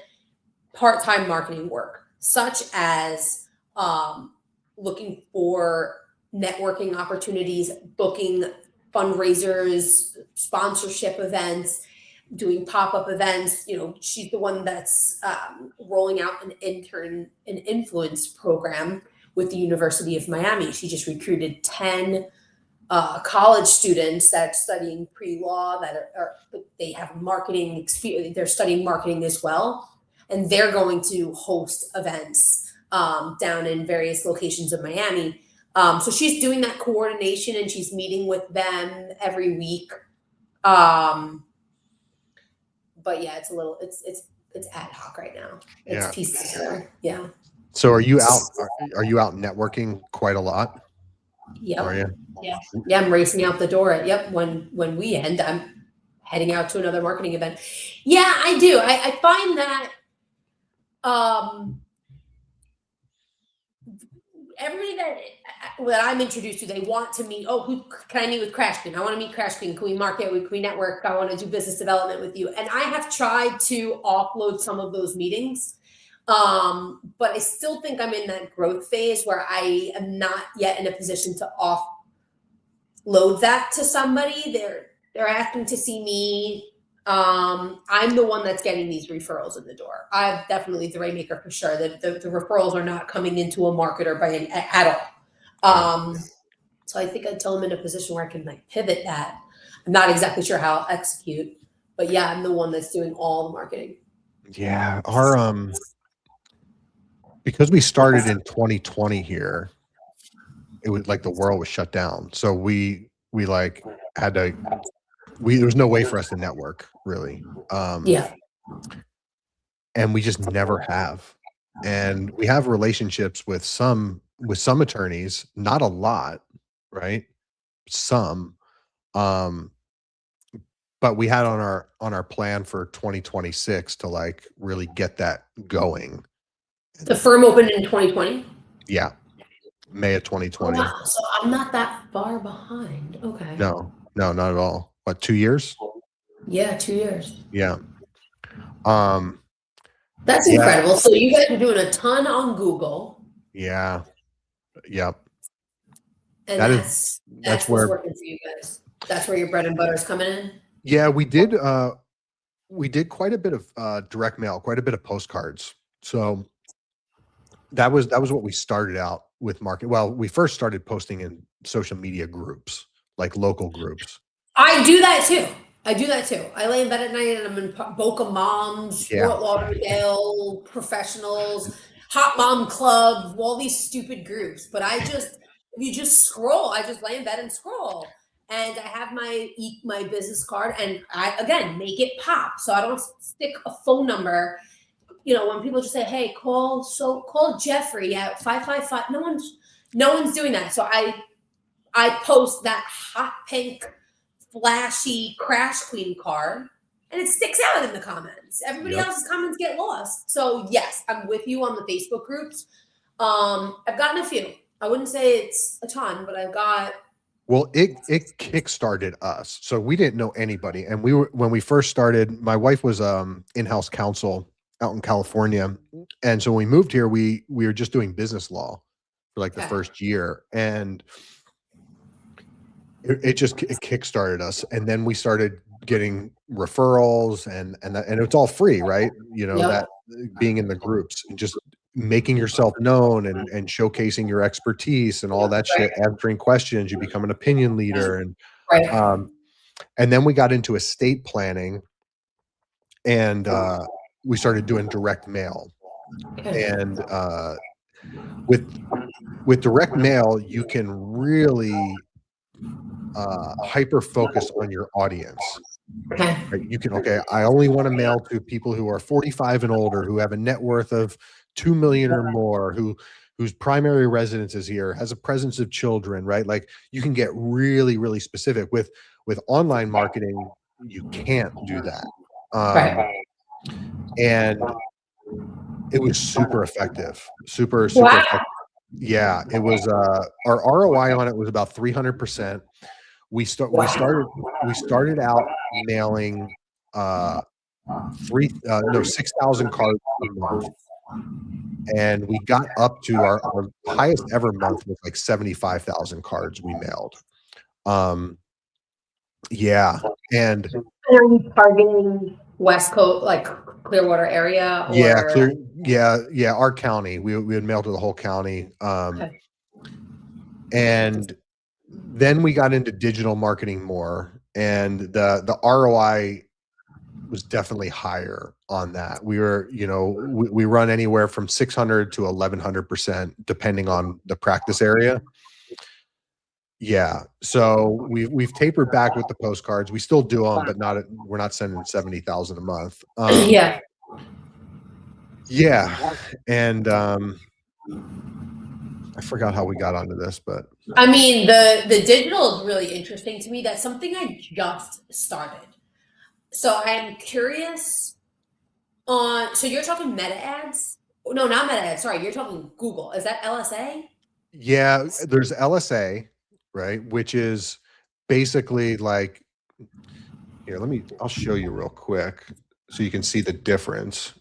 part-time marketing work, such as looking for networking opportunities, booking fundraisers, sponsorship events, doing pop-up events. She's the one that's rolling out an influence program with the University of Miami. She just recruited 10 college students that are studying pre-law they have marketing experience. They're studying marketing as well, and they're going to host events down in various locations of Miami. So she's doing that coordination and she's meeting with them every week. But yeah, it's ad hoc right now. It's Yeah. pieces here. Yeah. So are you out networking quite a lot? Yep. Are you? Yeah, I'm racing out the door. Yep. When we end, I'm heading out to another marketing event. Yeah, I do. I find that everybody that I'm introduced to, they want to meet. Oh, who can I meet with Crash Queen? I want to meet Crash Queen. Can we market? Can we network? I want to do business development with you. And I have tried to offload some of those meetings, but I still think I'm in that growth phase where I am not yet in a position to offload that to somebody. They're asking to see me. I'm the one that's getting these referrals in the door. I'm definitely the rainmaker for sure. The referrals are not coming into a marketer at all. So I think until I'm in a position where I can pivot that, I'm not exactly sure how I'll execute, but yeah, I'm the one that's doing all the marketing. Yeah, our because we started in 2020 here, it was like the world was shut down. So we had to there was no way for us to network really. Yeah. And we just never have. And we have relationships with some attorneys, not a lot, right? Some. But we had on our plan for 2026 to really get that going. The firm opened in 2020. Yeah. May of 2020. Wow, so I'm not that far behind. Okay. No, not at all. What, 2 years? Yeah, 2 years. Yeah. That's Yeah. incredible. So you guys are doing a ton on Google. Yeah. Yep. And That's that's what's where, working for you guys. That's where your bread and butter is coming in. yeah, we did quite a bit of direct mail, quite a bit of postcards. So that was what we started out with market. Well, we first started posting in social media groups, like local groups. I do that too. I lay in bed at night and I'm in Boca Moms, Yeah. Fort Lauderdale, Professionals, Hot Mom Club, all these stupid groups. But if you just scroll, I just lay in bed and scroll. And I have my business card and I, again, make it pop. So I don't stick a phone number. You know, when people just say, "Hey, call Jeffrey at 555," no one's doing that. So I post that hot pink, flashy Crash Queen card, and it sticks out in the comments. Everybody else's comments get lost. So yes, I'm with you on the Facebook groups. I've gotten a few. I wouldn't say it's a ton, but I've got. Well, it kickstarted us. So we didn't know anybody, and when we first started. My wife was in-house counsel out in California, and so when we moved here, we were just doing business law for like the first year, and it kickstarted us, and then we started getting referrals, and it's all free, right? You know, that being in the groups and just making yourself known and showcasing your expertise and all that shit, answering questions, you become an opinion leader, and then we got into estate planning, and we started doing direct mail, and with direct mail, you can really hyper focus on your audience. Okay. Right? You can, I only want to mail to people who are 45 and older, who have a net worth of 2 million or more, whose primary residence is here, has a presence of children, right? Like you can get really, really specific. With online marketing, you can't do that. And it was super effective, super effective. Yeah, it was our ROI on it was about 300%. We started out mailing 6,000 cards per month, and we got up to our highest ever month was like 75,000 cards we mailed. Yeah, and are you targeting West Coast, like Clearwater area? Or? Yeah, our county. We would mail to the whole county. And then we got into digital marketing more, and the ROI was definitely higher on that. We were, we run anywhere from 600 to 1100% depending on the practice area. Yeah, so we've tapered back with the postcards. We still do them, but we're not sending 70,000 a month. Yeah, and I forgot how we got onto this, but I mean, the digital is really interesting to me. That's something I just started. So I'm curious on. So you're talking meta ads? No, not meta ads. Sorry, you're talking Google. Is that LSA? Yeah, there's LSA, right? Which is basically like, here, I'll show you real quick so you can see the difference.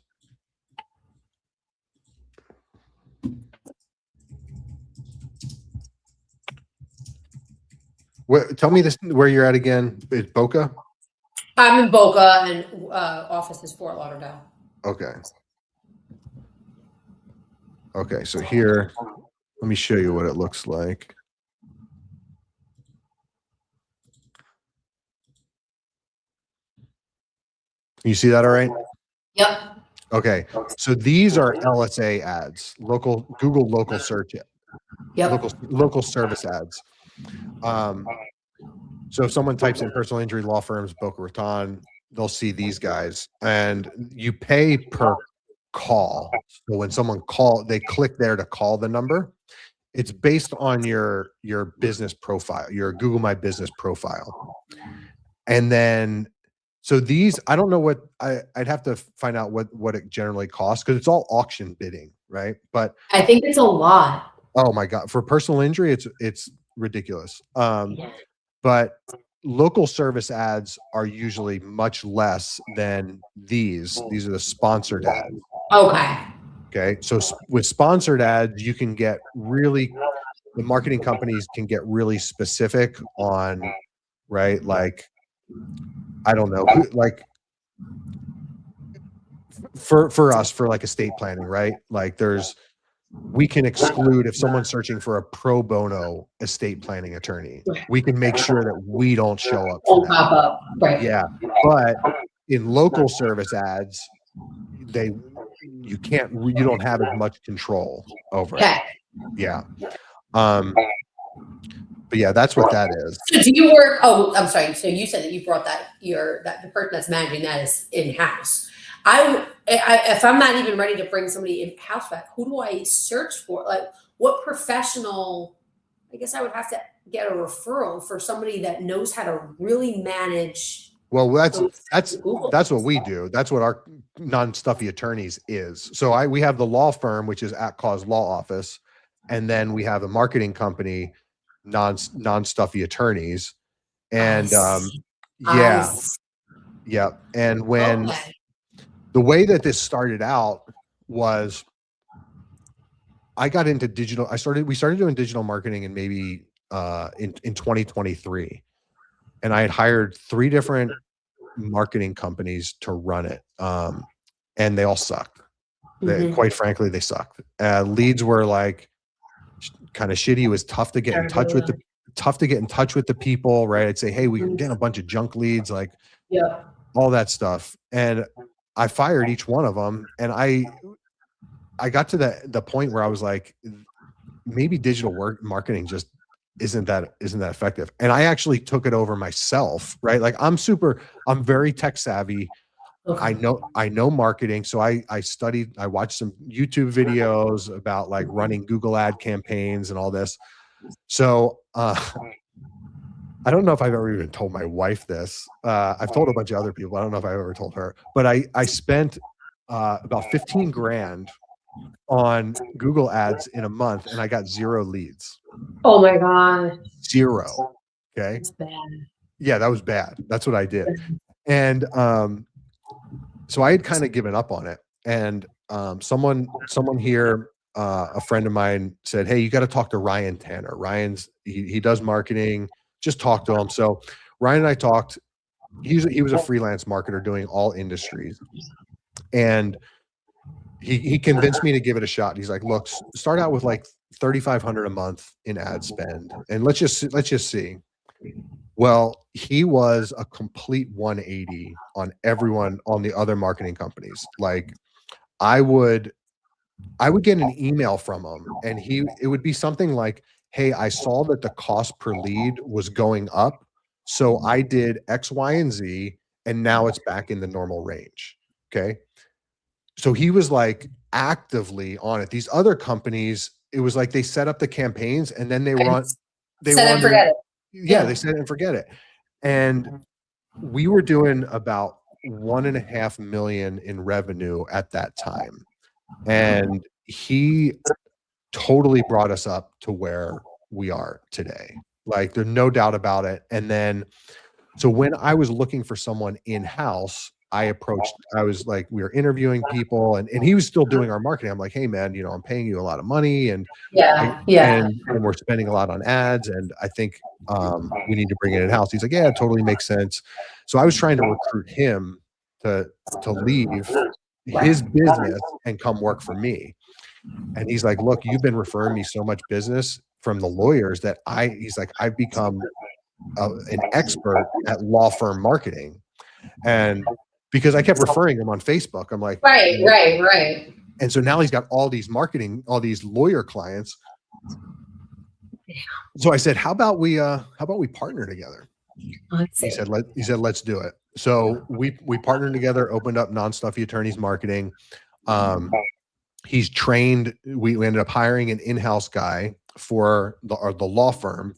Tell me this, where you're at again. It's Boca? I'm in Boca, and office is Fort Lauderdale. Okay, so here, let me show you what it looks like. You see that all right? Yep. Okay, so these are LSA ads, Google local search, local service ads. So if someone types in personal injury law firms Boca Raton, they'll see these guys, and you pay per call. So when someone they click there to call the number. It's based on your business profile, your Google My Business profile, and then. So these, I don't know what I'd have to find out what it generally costs, because it's all auction bidding, right? But I think it's a lot. Oh my God. For personal injury, it's ridiculous. But local service ads are usually much less than these. These are the sponsored ads. Okay. Okay. So with sponsored ads, you can get really, the marketing companies can get really specific on, right? Like, I don't know, like for us, for like estate planning, right? Like we can exclude if someone's searching for a pro bono estate planning attorney, we can make sure that we don't show up for Won't that. pop up. Right. Yeah. But in local service ads, you don't have as much control over it. Okay. Yeah. But yeah, that's what that is. So do you work? Oh, I'm sorry. So you said that you brought that the person that's managing that is in house. If I'm not even ready to bring somebody in house back, who do I search for? Like, what professional? I guess I would have to get a referral for somebody that knows how to really manage. Well, that's Google. what we do. That's what our non-stuffy attorneys is. So we have the law firm, which is At Cause Law Office, and then we have a marketing company, non-stuffy attorneys. And yeah. And when the way that this started out was, I got into digital. We started doing digital marketing in maybe in 2023, and I had hired 3 different marketing companies to run it, and they all sucked. Quite frankly, they sucked. Leads were like kind of shitty. It was tough to get in touch with the people, right? I'd say, hey, we can get a bunch of junk leads, like all that stuff. And I fired each one of them, and I got to the point where I was like, maybe digital marketing just isn't that effective. And I actually took it over myself, right? Like I'm very tech savvy. Okay. I know marketing. So I watched some YouTube videos about like running Google ad campaigns and all this. So I don't know if I've ever even told my wife this. I've told a bunch of other people. I don't know if I've ever told her, but I spent about 15 grand on Google ads in a month, and I got 0 leads. Oh my God. 0. Okay. That's bad. Yeah, that was bad. That's what I did. And so I had kind of given up on it. And someone here, a friend of mine said, hey, you got to talk to Ryan Tanner. He does marketing. Just talk to him. So Ryan and I talked. He was a freelance marketer doing all industries. And he convinced me to give it a shot. He's like, look, start out with like $3,500 a month in ad spend, and let's just see. Well, he was a complete 180 on everyone, on the other marketing companies. Like I would get an email from him, and it would be something like, hey, I saw that the cost per lead was going up, so I did X, Y, and Z, and now it's back in the normal range. Okay. So he was like actively on it. These other companies, it was like they set up the campaigns, and then they set it and forget it. Yeah, they set it and forget it. And we were doing about 1.5 million in revenue at that time. And he totally brought us up to where we are today. Like there's no doubt about it. And then, so when I was looking for someone in-house, I was like, we were interviewing people, and he was still doing our marketing. I'm like, hey man, I'm paying you a lot of money, and and we're spending a lot on ads, and I think we need to bring it in-house. He's like, yeah, it totally makes sense. So I was trying to recruit him to leave his business and come work for me. And he's like, look, you've been referring me so much business from the lawyers that he's like, I've become an expert at law firm marketing. And because I kept referring him on Facebook, I'm like, right. And so now he's got all these lawyer clients. So I said, how about we partner together? He said, let's do it. So we partnered together, opened up Non-Stuffy Attorneys Marketing. He's trained. We ended up hiring an in-house guy for the law firm,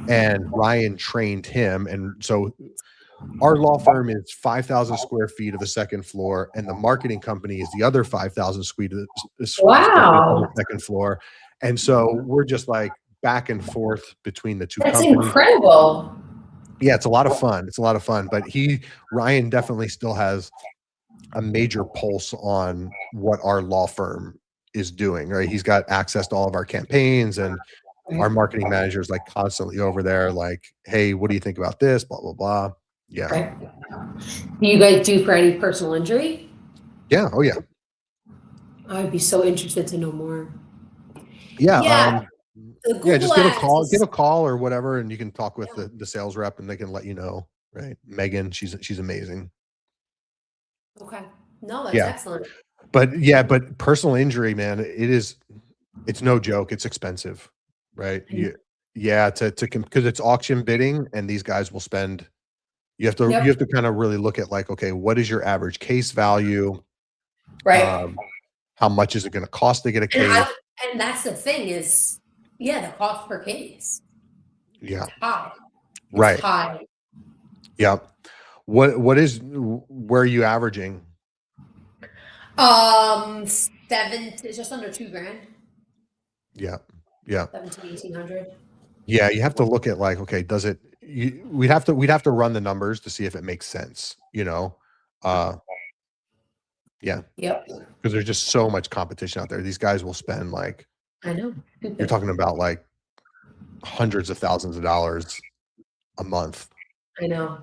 and Ryan trained him. And so our law firm is 5,000 square feet of the second floor, and the marketing company is the other 5,000 square feet of the second floor. And so we're just like back and forth between the two That's companies. incredible. Yeah, it's a lot of fun. It's a lot of fun. But Ryan definitely still has a major pulse on what our law firm is doing, right? He's got access to all of our campaigns, and our marketing manager is like constantly over there, like, hey, what do you think about this? Blah, blah, blah. Yeah. Right. Do you guys do for any personal injury? Yeah. Oh, yeah. I'd be so interested to know more. Yeah. Yeah. The Yeah. Google Just give Ads a call or whatever, and you can talk with the sales rep, and they can let you know. Right. Megan, she's amazing. Okay. No, that's Yeah. excellent. But personal injury, man, it's no joke. It's expensive, right? Yeah, because it's auction bidding, and these guys will spend. You have to kind of really look at like, okay, what is your average case value? Right. How much is it going to cost to get a case? And that's the thing is, the cost per case. Yeah. It's high. Right. It's high. Yeah. Where are you averaging? just under $2,000. Yeah. Yeah. 1,700-1,800. Yeah. You have to look at like, okay, we'd have to run the numbers to see if it makes sense, Yeah. Yep. Because there's just so much competition out there. These guys will spend like, I know. you're talking about like hundreds of thousands of dollars a month. I know.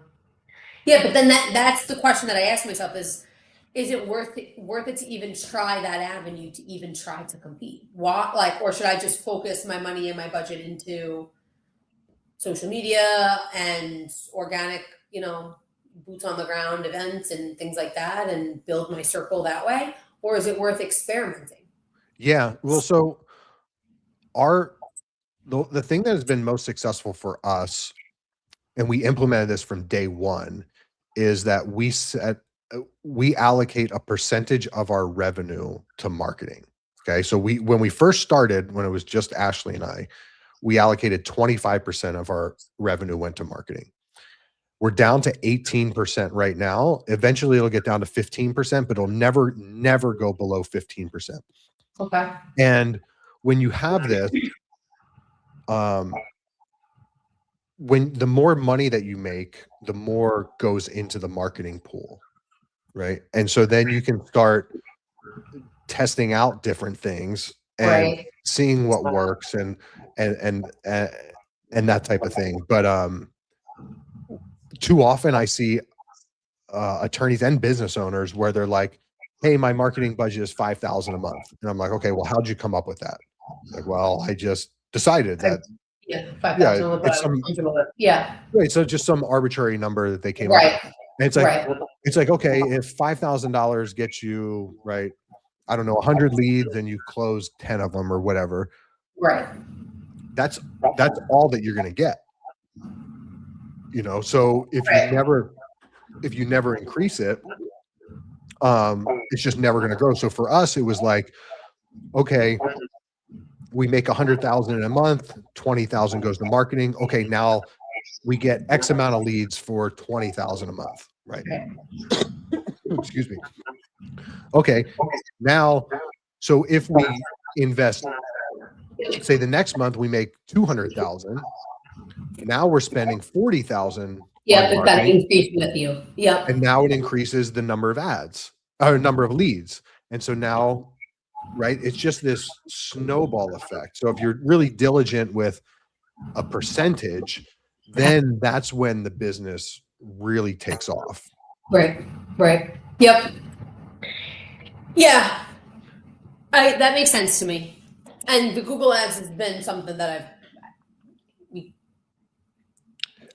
Yeah, but then that's the question that I ask myself is it worth it to even try that avenue, to even try to compete? Or should I just focus my money and my budget into social media and organic, boots on the ground events and things like that, and build my circle that way? Or is it worth experimenting? Yeah. Well, so the thing that has been most successful for us, and we implemented this from day one, is that we allocate a percentage of our revenue to marketing. Okay. So when we first started, when it was just Ashley and I, we allocated 25% of our revenue went to marketing. We're down to 18% right now. Eventually it'll get down to 15%, but it'll never go below 15%. Okay. And when you have this, when the more money that you make, the more goes into the marketing pool, right? And so then you can start testing out different things and seeing what works and that type of thing. But too often I see attorneys and business owners where they're like, hey, my marketing budget is $5,000 a month. And I'm like, okay, well, how'd you come up with that? Like, well, I just decided that. Yeah, 5,000. Yeah. Right. So just some arbitrary number that they came up with. And it's like, okay, if $5,000 gets you, right, I don't know, 100 leads and you close 10 of them or whatever. Right. That's all that you're going to get. So if you never increase it, it's just never going to grow. So for us, it was like, okay, we make 100,000 in a month, 20,000 goes to marketing. Okay, now we get X amount of leads for 20,000 a month, right? Excuse me. Okay, now, so if we invest, say the next month we make 200,000, now we're spending 40,000. Yeah, it's got to increase with you. Yeah. And now it increases the number of ads or number of leads. And so now, right, it's just this snowball effect. So if you're really diligent with a percentage, then that's when the business really takes off. Right. Yep. Yeah. That makes sense to me. And the Google Ads has been something that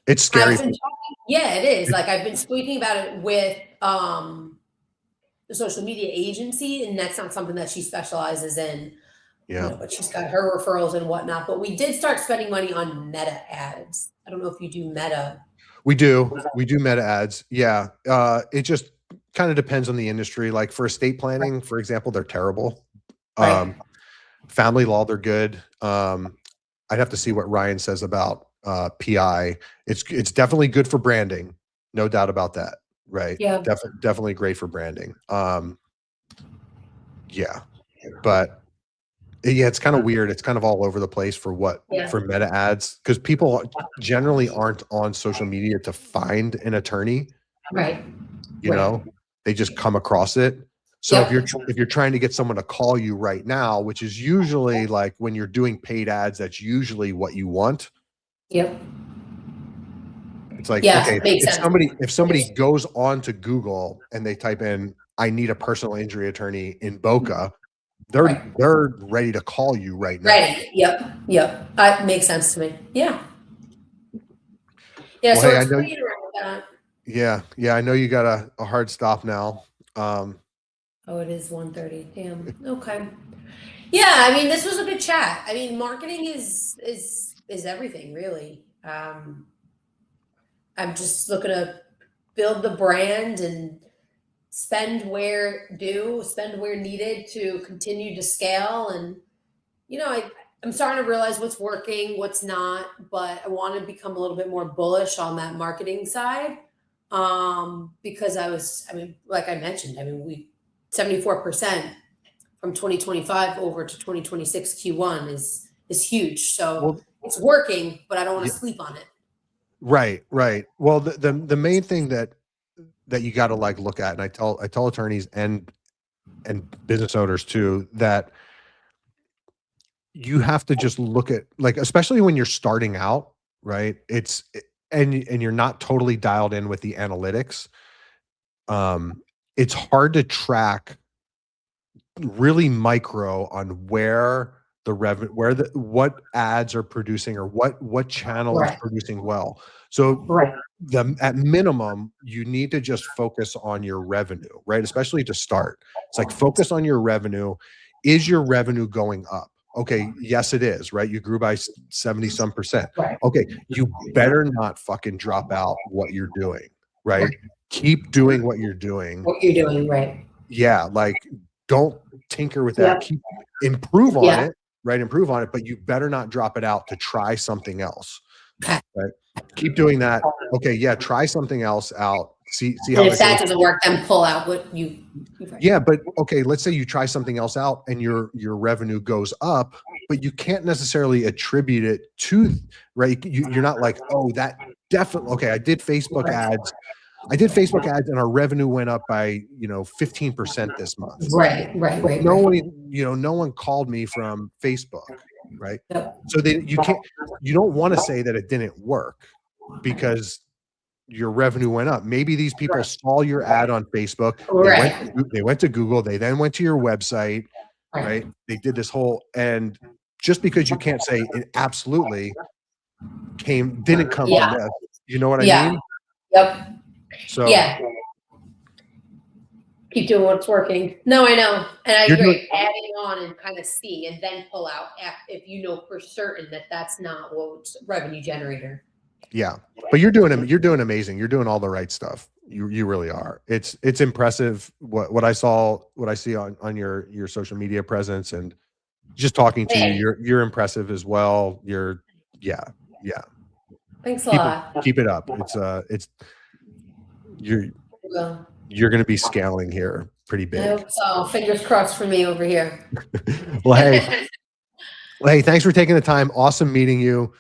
it's scary. It is. Like I've been speaking about it with the social media agency, and that's not something that she specializes in. Yeah. But she's got her referrals and whatnot. But we did start spending money on Meta ads. I don't know if you do Meta. We do Meta ads. Yeah. It just kind of depends on the industry. Like for estate planning, for example, they're terrible. Family law, they're good. I'd have to see what Ryan says about PI. It's definitely good for branding, no doubt about that. Right. Yeah. Definitely great for branding. Yeah. But Yeah, it's kind of weird. It's kind of all over the place for meta ads, because people generally aren't on social media to find an attorney. Right. You know, they just come across it. So if you're trying to get someone to call you right now, which is usually like when you're doing paid ads, that's usually what you want. Yep. It's like, Yeah, okay, makes sense. if somebody goes on to Google and they type in, I need a personal injury attorney in Boca, they're ready to call you right now. Ready. Yep. That makes sense to me. Yeah. Yeah. Well, So hey, I it's know. funny around that. Yeah, I know you got a hard stop now. Oh, it is 1:30. Damn. Okay. Yeah, I mean, this was a good chat. I mean, marketing is everything, really. I'm just looking to build the brand and spend where needed to continue to scale. And I'm starting to realize what's working, what's not, but I want to become a little bit more bullish on that marketing side. Because like I mentioned, we 74% from 2025 over to 2026 Q1 is huge. So it's working, but I don't want to sleep on it. Right. Well, the main thing that you got to like look at, and I tell attorneys and business owners too, that you have to just look at, like, especially when you're starting out, right? And you're not totally dialed in with the analytics. It's hard to track really micro on where the revenue, what ads are producing, or what channel is producing well. So at minimum, you need to just focus on your revenue, right? Especially to start. It's like, focus on your revenue. Is your revenue going up? Okay, yes, it is, right? You grew by 70 some percent. Okay, you better not fucking drop out what you're doing, right? Keep doing what you're doing. Right? Yeah, like, don't tinker with that. Keep improve on it, right? Improve on it, but you better not drop it out to try something else. Right? Keep doing that. Okay, yeah, try something else out. See how if that goes. doesn't work, then pull out what you. Yeah, but okay, let's say you try something else out and your revenue goes up, but you can't necessarily attribute it to, right? You're not like, oh, that definitely, okay, I did Facebook ads and our revenue went up by 15% this month. Right. No one called me from Facebook, right? So you don't want to say that it didn't work because your revenue went up. Maybe these people saw your ad on Facebook. They went to Google. They then went to your website, right? They did this whole, and just because you can't say it absolutely didn't come from this. You know what I mean? Yep. So keep doing what's working. No, I know. And I agree. Adding on and kind of see and then pull out if you know for certain that that's not what's revenue generator. Yeah. But you're doing amazing. You're doing all the right stuff. You really are. It's impressive what I see on your social media presence, and just talking to you. You're impressive as well. Yeah. Thanks a lot. Keep it up. You're going to be scaling here pretty big. I hope so. Fingers crossed for me over here. Well, hey, thanks for taking the time. Awesome meeting you.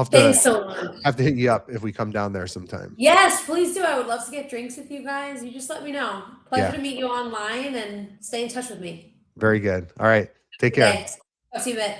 Thanks so much. Have to hit you up if we come down there sometime. Yes, please do. I would love to get drinks with you guys. You just let me know. Pleasure to meet you online, and stay in touch with me. Very good. All right. Take care. Thanks. Talk to you a bit.